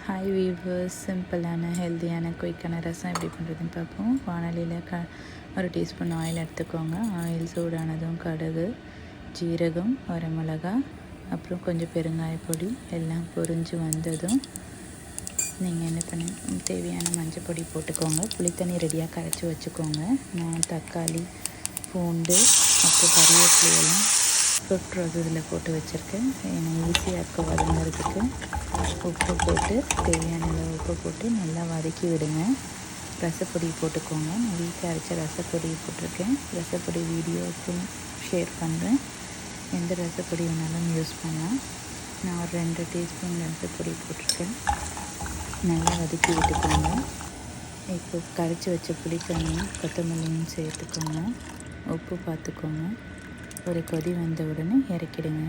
Hi viewers, சிம்பிளான ஹெல்த்தியான குயிக்கான ரசம் எப்படி பண்ணுறதுன்னு பார்ப்போம். வானலியில் ஒரு டீஸ்பூன் ஆயில் எடுத்துக்கோங்க. ஆயில் சூடானதும் கடுகு, ஜீரகம், வரமிளகா, அப்புறம் கொஞ்சம் பெருங்காயப்பொடி எல்லாம் பொரிஞ்சு வந்ததும் நீங்கள் என்ன பண்ணி தேவையான மஞ்சள் பொடி போட்டுக்கோங்க. புளித்தண்ணி ரெடியாக கரைச்சி வச்சுக்கோங்க. நான் தக்காளி, பூண்டு, அப்புறம் கறிவேப்பிலையெல்லாம் ஃப்ரூட் இதில் போட்டு வச்சுருக்கேன். எனக்கு ஈஸியாக இருக்கும் வதங்கிறதுக்கு. உப்பு போட்டு தேவையான அளவு உப்பு போட்டு நல்லா வதக்கி விடுங்க. ரசப்பொடி போட்டுக்கோங்க. நான் வீட்டில் அரைச்ச ரசப்பொடி போட்டிருக்கேன். ரசப்பொடி வீடியோக்கும் ஷேர் பண்ணுறேன். எந்த ரசப்பொடி வேணாலும் யூஸ் பண்ணலாம். நான் ஒரு 2 டீஸ்பூன் ரசப்பொடி போட்டிருக்கேன். நல்லா வதக்கி விட்டுக்கோங்க. இப்போ கரைச்சி வச்ச புளித்தண்ணியும் கொத்தமல்லியும் சேர்த்துக்கோங்க. உப்பு பார்த்துக்கோங்க. ஒரு கொதி வந்த உடனே இறக்கிடுங்க.